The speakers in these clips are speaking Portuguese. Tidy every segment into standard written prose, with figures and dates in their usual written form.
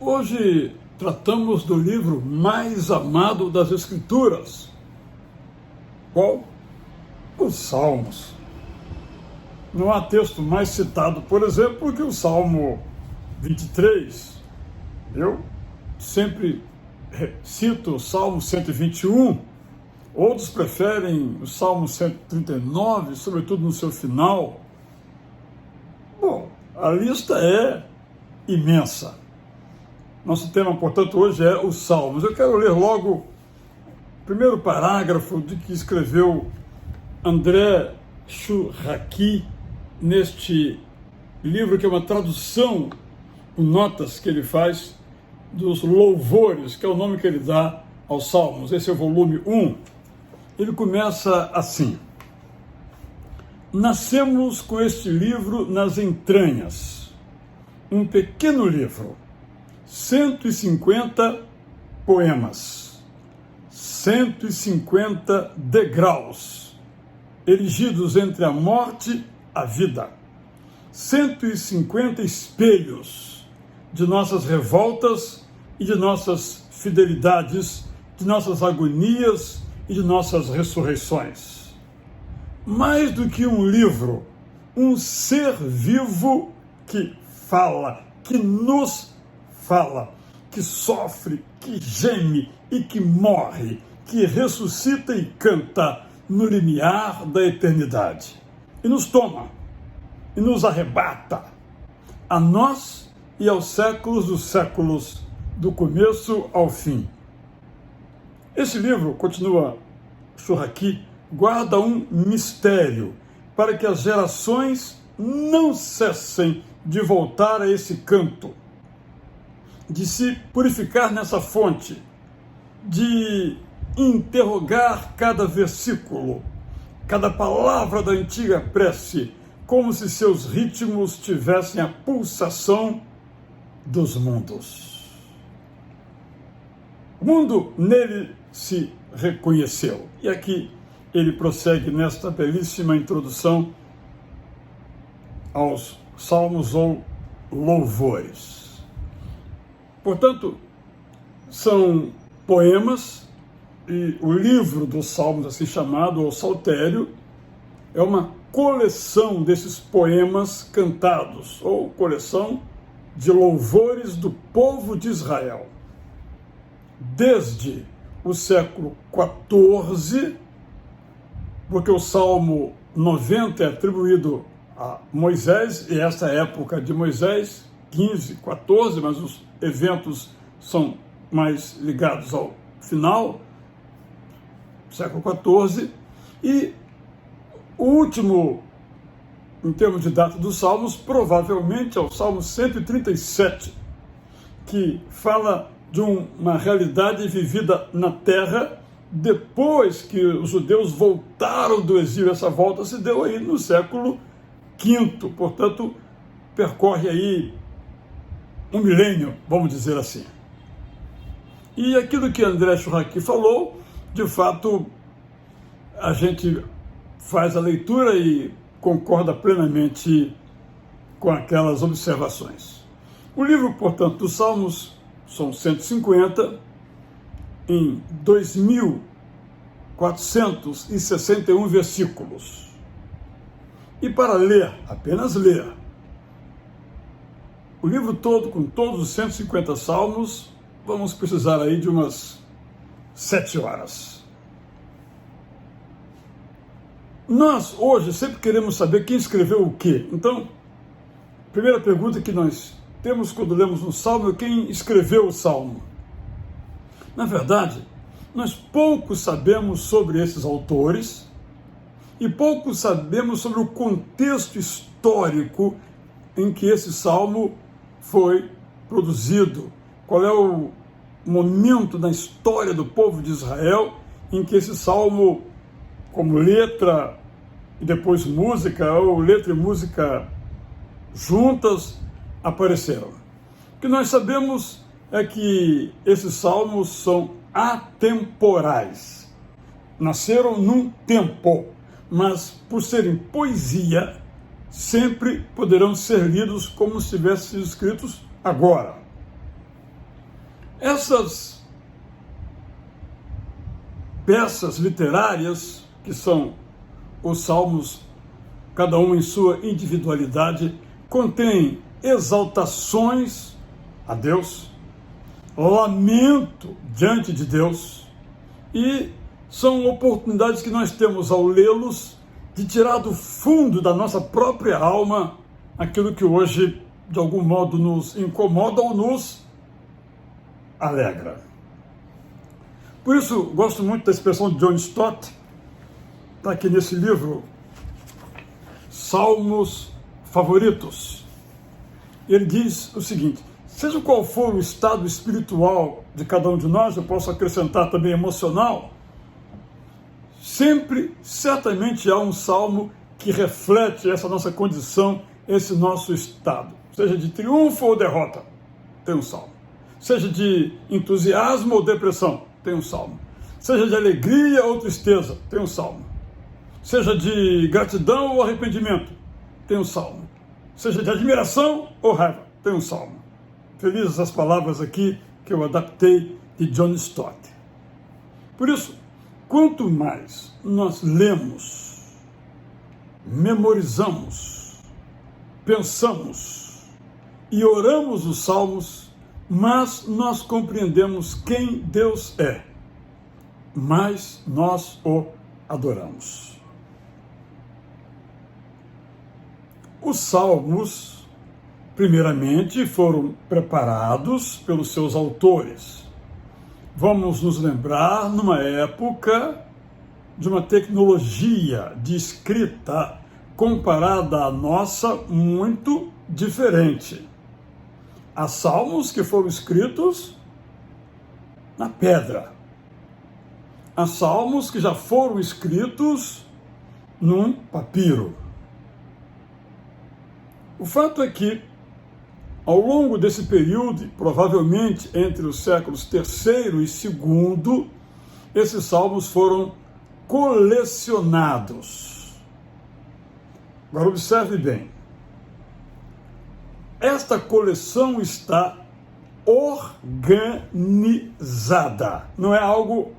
Hoje tratamos do livro mais amado das Escrituras. Qual? Os Salmos. Não há texto mais citado, por exemplo, que o Salmo 23. Eu sempre cito o Salmo 121. Outros preferem o Salmo 139, sobretudo no seu final. Bom, a lista é imensa. Nosso tema, portanto, hoje é os Salmos. Eu quero ler logo o primeiro parágrafo de que escreveu André Churraqui neste livro, que é uma tradução com notas que ele faz dos louvores, que é o nome que ele dá aos Salmos. Esse é o volume 1. Ele começa assim: nascemos com este livro nas entranhas, um pequeno livro, 150 poemas, 150 degraus, erigidos entre a morte e a vida, 150 espelhos de nossas revoltas e de nossas fidelidades, de nossas agonias e de nossas ressurreições. Mais do que um livro, um ser vivo que fala, que nos fala, que sofre, que geme e que morre, que ressuscita e canta no limiar da eternidade. E nos toma, e nos arrebata, a nós e aos séculos dos séculos, do começo ao fim. Esse livro, continua Churraqui, guarda um mistério para que as gerações não cessem de voltar a esse canto, de se purificar nessa fonte, de interrogar cada versículo, cada palavra da antiga prece, como se seus ritmos tivessem a pulsação dos mundos. O mundo nele se reconheceu. E aqui ele prossegue nesta belíssima introdução aos Salmos ou louvores. Portanto, são poemas, e o livro dos Salmos, assim chamado, o Saltério, é uma coleção desses poemas cantados, ou coleção de louvores do povo de Israel. Desde o século XIV, porque o Salmo 90 é atribuído a Moisés, e essa época de Moisés, 15, 14, mas os eventos são mais ligados ao final, século XIV, e o último, em termos de data dos Salmos, provavelmente é o Salmo 137, que fala de uma realidade vivida na terra depois que os judeus voltaram do exílio. Essa volta se deu aí no século V, portanto, percorre aí um milênio, vamos dizer assim. E aquilo que André Churraqui falou, de fato, a gente faz a leitura e concorda plenamente com aquelas observações. O livro, portanto, dos Salmos são 150, em 2.461 versículos. E para ler, apenas ler, o livro todo, com todos os 150 salmos, vamos precisar aí de umas 7 horas. Nós, hoje, sempre queremos saber quem escreveu o quê. Então, a primeira pergunta que nós temos quando lemos um salmo é quem escreveu o salmo. Na verdade, nós pouco sabemos sobre esses autores e pouco sabemos sobre o contexto histórico em que esse salmo foi produzido. Qual é o momento na história do povo de Israel em que esse salmo, como letra e depois música, ou letra e música juntas, apareceram. O que nós sabemos é que esses salmos são atemporais. Nasceram num tempo, mas por serem poesia, sempre poderão ser lidos como se tivessem sido escritos agora. Essas peças literárias, que são os salmos, cada um em sua individualidade, contêm exaltações a Deus, lamento diante de Deus, e são oportunidades que nós temos ao lê-los de tirar do fundo da nossa própria alma aquilo que hoje, de algum modo, nos incomoda ou nos alegra. Por isso, gosto muito da expressão de John Stott, está aqui nesse livro, Salmos Favoritos. Ele diz o seguinte: seja qual for o estado espiritual de cada um de nós, eu posso acrescentar também emocional, sempre, certamente há um salmo que reflete essa nossa condição, esse nosso estado. Seja de triunfo ou derrota, tem um salmo. Seja de entusiasmo ou depressão, tem um salmo. Seja de alegria ou tristeza, tem um salmo. Seja de gratidão ou arrependimento, tem um salmo. Seja de admiração ou raiva, tem um salmo. Felizes as palavras aqui que eu adaptei de John Stott. Por isso, quanto mais nós lemos, memorizamos, pensamos e oramos os salmos, mas nós compreendemos quem Deus é, mas nós o adoramos. Os salmos, primeiramente, foram preparados pelos seus autores. Vamos nos lembrar numa época de uma tecnologia de escrita comparada à nossa muito diferente. Há salmos que foram escritos na pedra. Há salmos que já foram escritos num papiro. O fato é que, ao longo desse período, provavelmente entre os séculos III e II, esses salmos foram colecionados. Agora observe bem. Esta coleção está organizada. Não é algo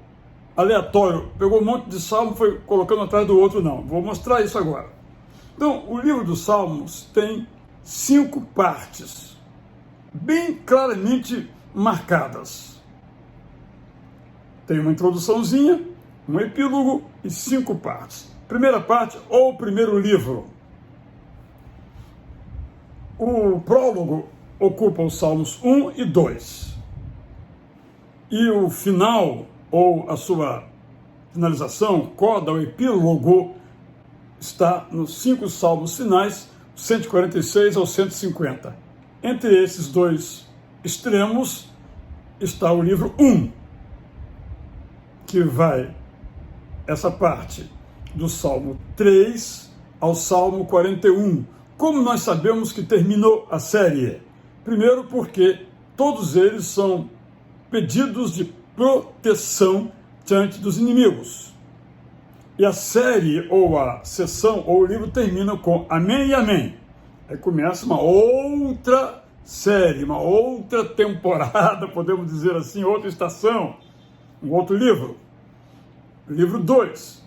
aleatório. Pegou um monte de salmo e foi colocando atrás do outro, não. Vou mostrar isso agora. Então, o livro dos Salmos tem 5 partes, bem claramente marcadas. Tem uma introduçãozinha, um epílogo e 5 partes. Primeira parte, ou primeiro livro. O prólogo ocupa os Salmos 1 e 2. E o final, ou a sua finalização, coda, o epílogo, está nos 5 salmos finais, 146 ao 150. Entre esses dois extremos está o livro 1, que vai essa parte do Salmo 3 ao Salmo 41. Como nós sabemos que terminou a série? Primeiro porque todos eles são pedidos de proteção diante dos inimigos. E a série, ou a sessão, ou o livro termina com amém e amém. Aí começa uma outra série, uma outra temporada, podemos dizer assim, outra estação, um outro livro. Livro 2,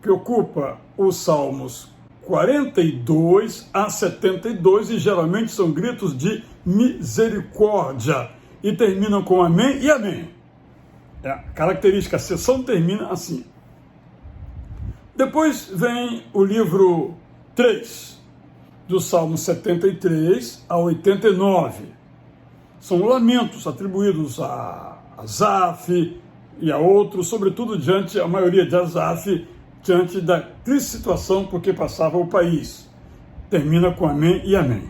que ocupa os Salmos 42 a 72, e geralmente são gritos de misericórdia, e terminam com amém e amém. É a característica, a sessão termina assim. Depois vem o livro 3, do Salmo 73 a 89. São lamentos atribuídos a Asaf e a outros, sobretudo diante, a maioria de Asaf, diante da triste situação por que passava o país. Termina com amém e amém.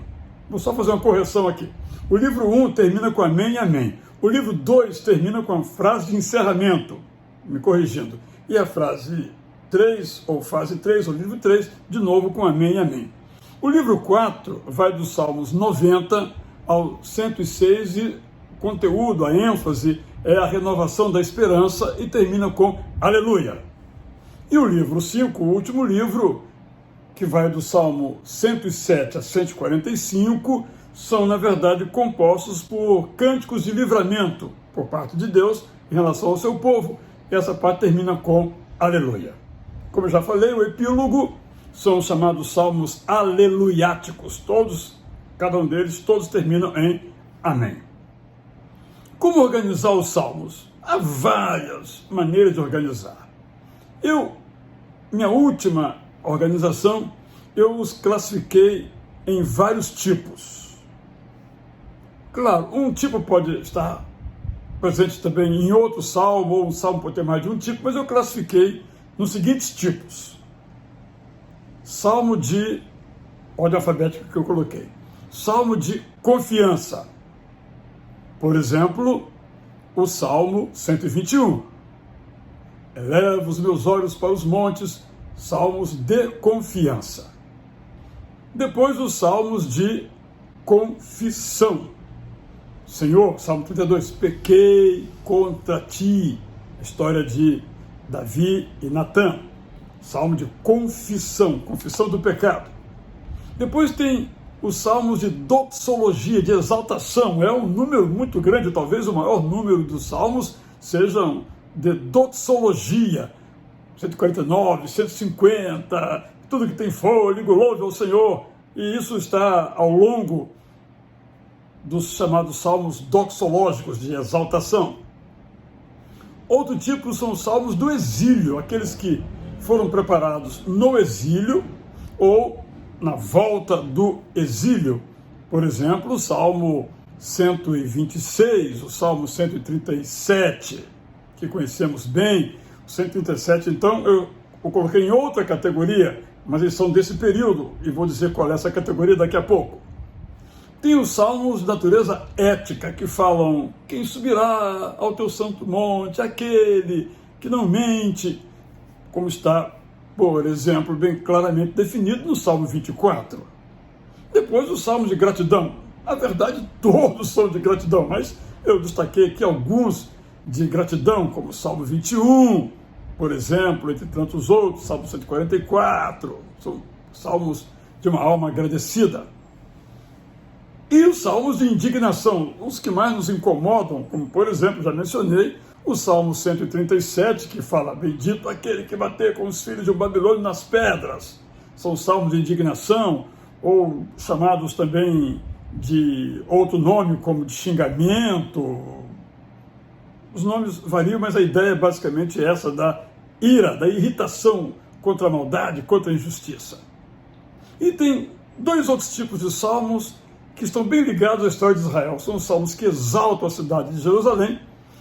Vou só fazer uma correção aqui. O livro 1 termina com amém e amém. O livro 2 termina com a frase de encerramento, me corrigindo. E a frase 3, ou fase 3, ou livro 3, de novo com amém e amém. O livro 4 vai dos Salmos 90 ao 106 e o conteúdo, a ênfase, é a renovação da esperança e termina com aleluia. E o livro 5, o último livro, que vai do Salmo 107 a 145, são, na verdade, compostos por cânticos de livramento por parte de Deus em relação ao seu povo. E essa parte termina com aleluia. Como eu já falei, o epílogo são os chamados salmos aleluiáticos. Cada um deles, todos terminam em amém. Como organizar os salmos? Há várias maneiras de organizar. Minha última organização, eu os classifiquei em vários tipos. Claro, um tipo pode estar presente também em outro salmo, ou um salmo pode ter mais de um tipo, mas eu classifiquei nos seguintes tipos. Salmo de ordem alfabética que eu coloquei. Salmo de confiança. Por exemplo, o Salmo 121. Elevo os meus olhos para os montes, salmos de confiança. Depois os salmos de confissão. Senhor, Salmo 32, pequei contra ti. História de Davi e Natã. Salmo de confissão, confissão do pecado. Depois tem os salmos de doxologia, de exaltação. É um número muito grande, talvez o maior número dos salmos sejam de doxologia. 149, 150, tudo que tem fôlego, louve ao Senhor. E isso está ao longo dos chamados salmos doxológicos, de exaltação. Outro tipo são os salmos do exílio, aqueles que foram preparados no exílio ou na volta do exílio. Por exemplo, o Salmo 126, o Salmo 137, que conhecemos bem. O 137, então, eu coloquei em outra categoria, mas eles são desse período, e vou dizer qual é essa categoria daqui a pouco. Tem os salmos de natureza ética, que falam: quem subirá ao teu santo monte, aquele que não mente, como está, por exemplo, bem claramente definido no Salmo 24. Depois os salmos de gratidão. Na verdade, todos são de gratidão, mas eu destaquei aqui alguns de gratidão, como o Salmo 21, por exemplo, entre tantos outros, Salmo 144, são salmos de uma alma agradecida. E os salmos de indignação, os que mais nos incomodam, como por exemplo, já mencionei, o Salmo 137, que fala: bendito aquele que bater com os filhos de Babilônia nas pedras. São salmos de indignação, ou chamados também de outro nome, como de xingamento. Os nomes variam, mas a ideia é basicamente essa da ira, da irritação contra a maldade, contra a injustiça. E tem dois outros tipos de salmos que estão bem ligados à história de Israel. São os salmos que exaltam a cidade de Jerusalém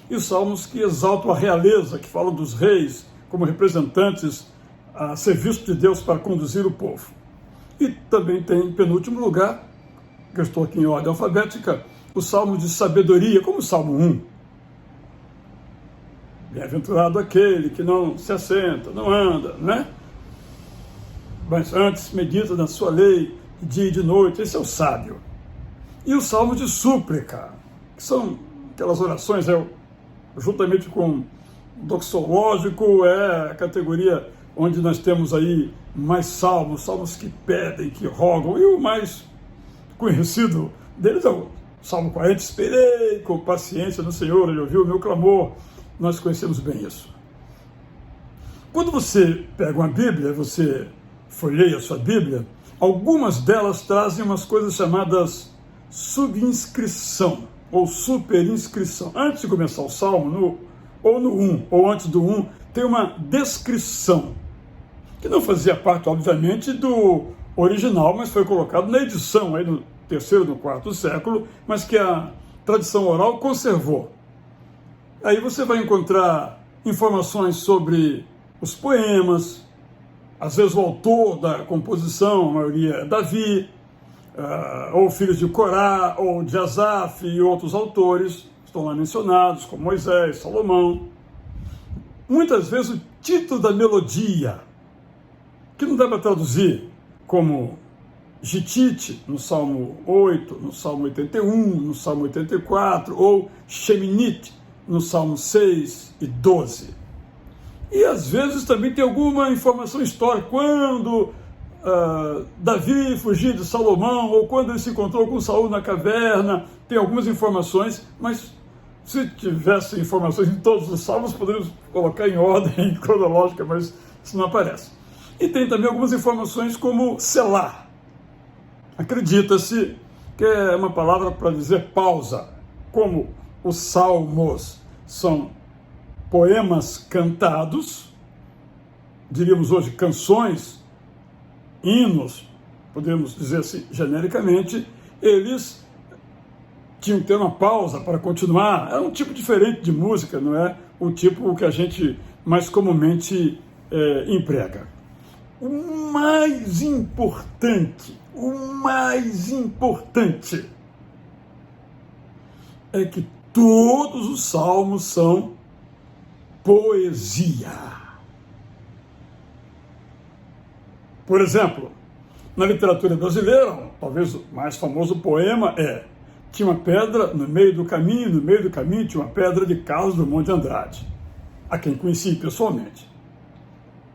e os salmos que exaltam a realeza, que falam dos reis como representantes a serviço de Deus para conduzir o povo. E também tem, em penúltimo lugar, que eu estou aqui em ordem alfabética, o salmo de sabedoria, como o Salmo 1. Bem-aventurado aquele que não se assenta, não anda, né? Mas antes medita na sua lei, de dia e de noite. Esse é o sábio. E o salmo de súplica, que são aquelas orações, juntamente com o doxológico, é a categoria onde nós temos aí mais salmos que pedem, que rogam. E o mais conhecido deles é o Salmo 40, esperei com paciência no Senhor, Ele ouviu o meu clamor. Nós conhecemos bem isso. Quando você pega uma Bíblia, você folheia a sua Bíblia, algumas delas trazem umas coisas chamadas subinscrição ou superinscrição. Antes de começar o salmo, ou no 1, ou antes do 1, tem uma descrição, que não fazia parte, obviamente, do original, mas foi colocado na edição, aí no 3º, no 4º século, mas que a tradição oral conservou. Aí você vai encontrar informações sobre os poemas, às vezes o autor da composição, a maioria é Davi, ou filhos de Corá, ou de Asaf e outros autores, estão lá mencionados, como Moisés, Salomão. Muitas vezes o título da melodia, que não dá para traduzir, como Gitite, no Salmo 8, no Salmo 81, no Salmo 84, ou Sheminite, no Salmo 6 e 12. E às vezes também tem alguma informação histórica, quando Davi fugir de Salomão, ou quando ele se encontrou com Saul na caverna. Tem algumas informações, mas se tivesse informações em todos os salmos, poderíamos colocar em ordem cronológica, mas isso não aparece. E tem também algumas informações como Selá. Acredita-se que é uma palavra para dizer pausa. Como os salmos são poemas cantados, diríamos hoje canções, hinos, podemos dizer assim genericamente, eles tinham que ter uma pausa para continuar. Era um tipo diferente de música, não é o tipo que a gente mais comumente emprega. O mais importante é que todos os salmos são poesia. Por exemplo, na literatura brasileira, talvez o mais famoso poema é: tinha uma pedra no meio do caminho tinha uma pedra de Carlos Drummond de Andrade, a quem conheci pessoalmente.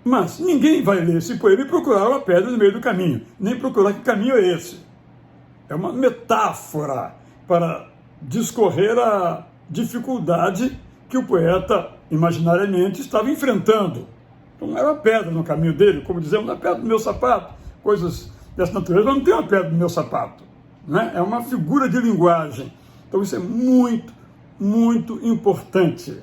Mas ninguém vai ler esse poema e procurar uma pedra no meio do caminho, nem procurar que caminho é esse. É uma metáfora para discorrer a dificuldade que o poeta imaginariamente estava enfrentando. Então era uma pedra no caminho dele, como dizemos, na pedra do meu sapato, coisas dessa natureza. Não tem uma pedra no meu sapato, né? É uma figura de linguagem. Então isso é muito, muito importante.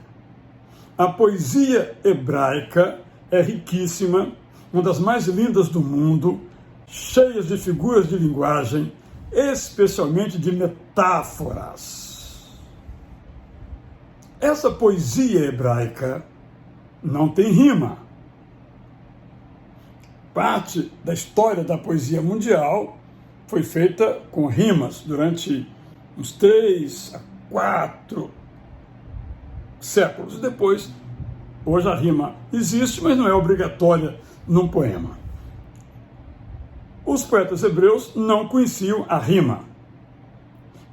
A poesia hebraica é riquíssima, uma das mais lindas do mundo, cheias de figuras de linguagem, especialmente de metáforas. Essa poesia hebraica não tem rima. Parte da história da poesia mundial foi feita com rimas durante uns 3 a 4 séculos. Depois, hoje a rima existe, mas não é obrigatória num poema. Os poetas hebreus não conheciam a rima,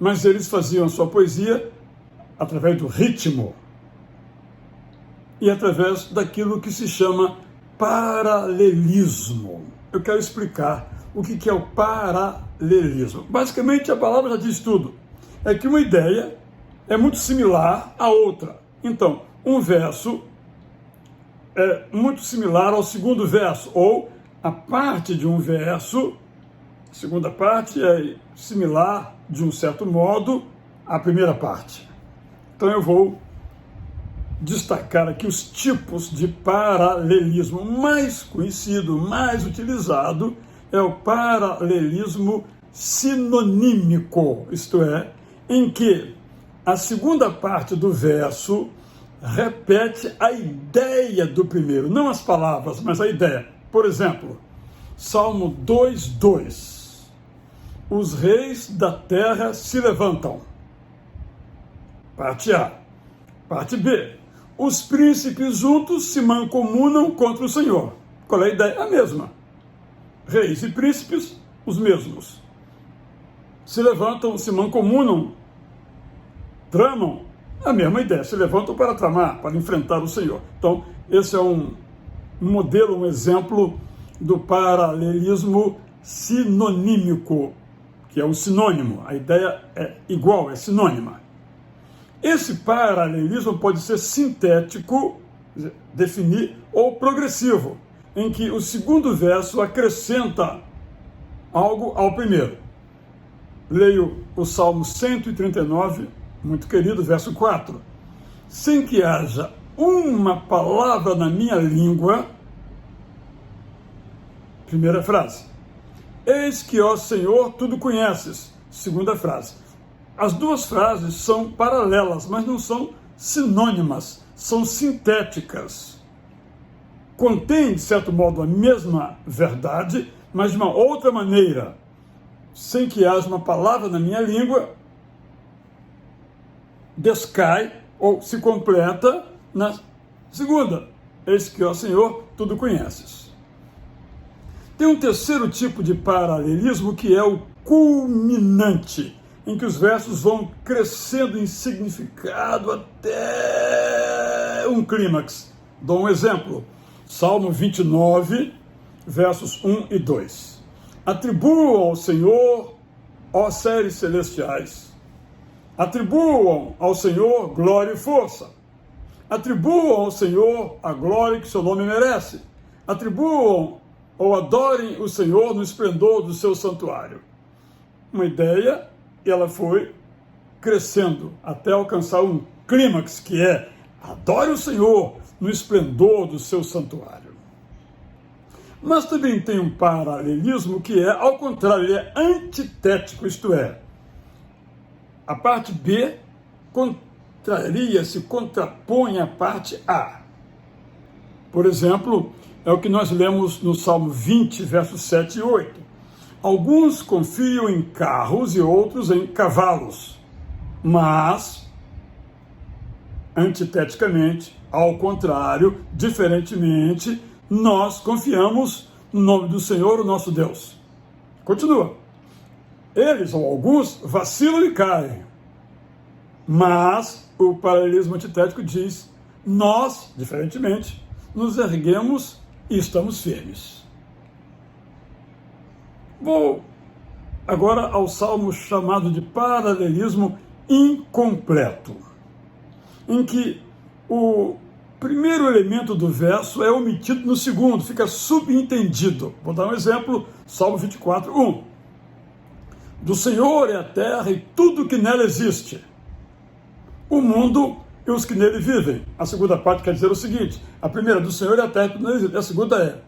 mas eles faziam a sua poesia através do ritmo e através daquilo que se chama paralelismo. Eu quero explicar o que é o paralelismo. Basicamente, a palavra já diz tudo. É que uma ideia é muito similar à outra. Então, um verso é muito similar ao segundo verso, ou a parte de um verso, a segunda parte é similar, de um certo modo, à primeira parte. Então eu vou destacar aqui os tipos de paralelismo. O mais conhecido, mais utilizado, é o paralelismo sinonímico, isto é, em que a segunda parte do verso repete a ideia do primeiro, não as palavras, mas a ideia. Por exemplo, Salmo 2:2. Os reis da terra se levantam. Parte A. Parte B. Os príncipes juntos se mancomunam contra o Senhor. Qual é a ideia? A mesma. Reis e príncipes, os mesmos. Se levantam, se mancomunam, tramam, a mesma ideia. Se levantam para tramar, para enfrentar o Senhor. Então, esse é um modelo, um exemplo do paralelismo sinonímico, que é um sinônimo. A ideia é igual, é sinônima. Esse paralelismo pode ser sintético, definir, ou progressivo, em que o segundo verso acrescenta algo ao primeiro. Leio o Salmo 139, muito querido, verso 4. Sem que haja uma palavra na minha língua, primeira frase. Eis que, ó Senhor, tudo conheces, segunda frase. As duas frases são paralelas, mas não são sinônimas, são sintéticas. Contém, de certo modo, a mesma verdade, mas de uma outra maneira. Sem que haja uma palavra na minha língua, descai ou se completa na segunda. Eis que, ó Senhor, tudo conheces. Tem um terceiro tipo de paralelismo que é o culminante, em que os versos vão crescendo em significado até um clímax. Dou um exemplo. Salmo 29, versos 1 e 2. Atribuam ao Senhor, ó séries celestiais. Atribuam ao Senhor glória e força. Atribuam ao Senhor a glória que seu nome merece. Atribuam ou adorem o Senhor no esplendor do seu santuário. Uma ideia, e ela foi crescendo até alcançar um clímax, que é: adore o Senhor no esplendor do seu santuário. Mas também tem um paralelismo que é, ao contrário, ele é antitético, isto é, a parte B contraria-se, contrapõe à parte A. Por exemplo, é o que nós lemos no Salmo 20, versos 7 e 8. Alguns confiam em carros e outros em cavalos, mas, antiteticamente, ao contrário, diferentemente, nós confiamos no nome do Senhor, o nosso Deus. Continua. Eles, ou alguns, vacilam e caem. Mas o paralelismo antitético diz: nós, diferentemente, nos erguemos e estamos firmes. Vou agora ao salmo chamado de paralelismo incompleto, em que o primeiro elemento do verso é omitido no segundo, fica subentendido. Vou dar um exemplo, Salmo 24, 1. Do Senhor é a terra e tudo que nela existe, o mundo e os que nele vivem. A segunda parte quer dizer o seguinte: a primeira, do Senhor é a terra e tudo que nele existe. A segunda é: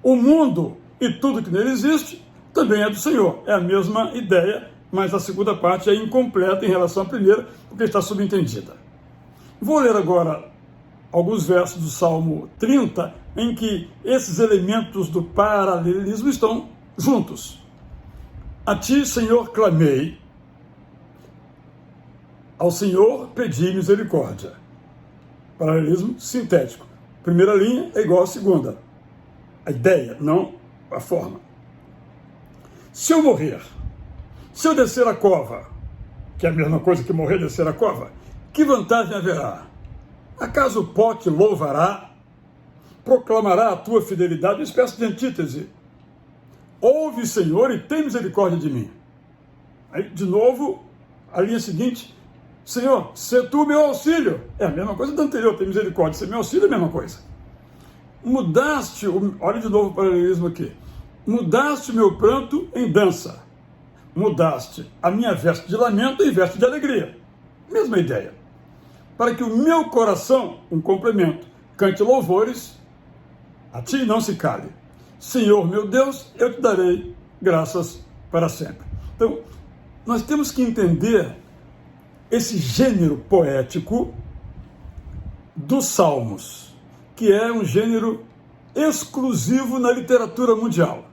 o mundo e tudo que nele existe também é do Senhor. É a mesma ideia, mas a segunda parte é incompleta em relação à primeira, porque está subentendida. Vou ler agora alguns versos do Salmo 30, em que esses elementos do paralelismo estão juntos. A ti, Senhor, clamei, ao Senhor pedi misericórdia. Paralelismo sintético. Primeira linha é igual à segunda. A ideia, não a forma. Se eu morrer, se eu descer a cova, que é a mesma coisa que morrer e descer a cova, que vantagem haverá? Acaso o pó te louvará? Proclamará a tua fidelidade? Uma espécie de antítese. Ouve, Senhor, e tem misericórdia de mim. Aí, de novo, a linha seguinte: Senhor, se tu meu auxílio. É a mesma coisa do anterior, tem misericórdia. Se meu auxílio é a mesma coisa. Mudaste, olha de novo o paralelismo aqui. Mudaste o meu pranto em dança. Mudaste a minha veste de lamento em veste de alegria. Mesma ideia. Para que o meu coração, um complemento, cante louvores, a ti não se cale. Senhor meu Deus, eu te darei graças para sempre. Então, nós temos que entender esse gênero poético dos Salmos, que é um gênero exclusivo na literatura mundial.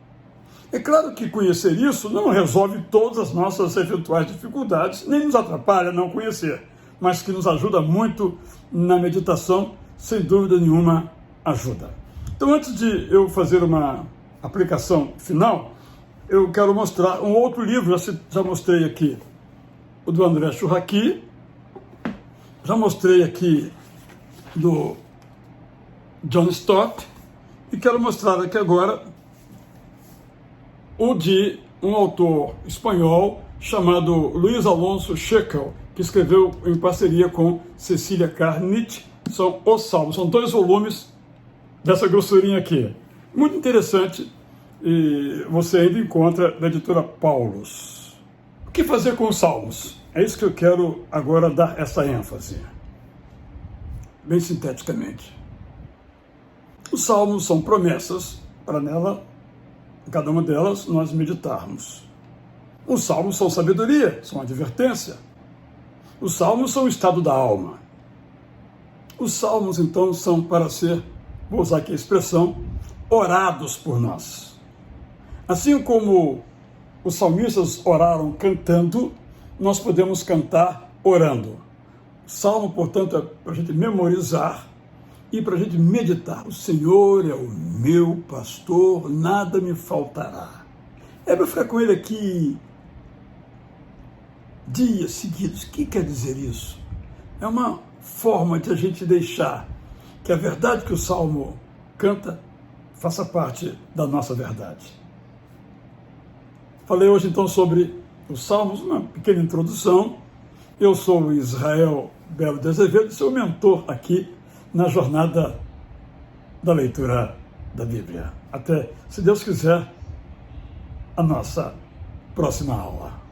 É claro que conhecer isso não resolve todas as nossas eventuais dificuldades, nem nos atrapalha não conhecer, mas que nos ajuda muito na meditação, sem dúvida nenhuma ajuda. Então, antes de eu fazer uma aplicação final, eu quero mostrar um outro livro, já mostrei aqui o do André Churraqui, já mostrei aqui do John Stott, e quero mostrar aqui agora o de um autor espanhol chamado Luiz Alonso Scheckel, que escreveu em parceria com Cecília Carnit, são Os Salmos, são 2 volumes dessa grossurinha aqui. Muito interessante, e você ainda encontra na editora Paulus. O que fazer com os Salmos? É isso que eu quero agora dar essa ênfase, bem sinteticamente. Os Salmos são promessas para nela, cada uma delas, nós meditarmos. Os Salmos são sabedoria, são advertência. Os Salmos são o estado da alma. Os Salmos, então, são para ser, vou usar aqui a expressão, orados por nós. Assim como os salmistas oraram cantando, nós podemos cantar orando. O Salmo, portanto, é para a gente memorizar e para a gente meditar. O Senhor é o meu pastor, nada me faltará. É para ficar com ele aqui dias seguidos. O que quer dizer isso? É uma forma de a gente deixar que a verdade que o Salmo canta faça parte da nossa verdade. Falei hoje então sobre os Salmos, uma pequena introdução. Eu sou o Israel Belo de Azevedo, seu mentor aqui na jornada da leitura da Bíblia. Até, se Deus quiser, a nossa próxima aula.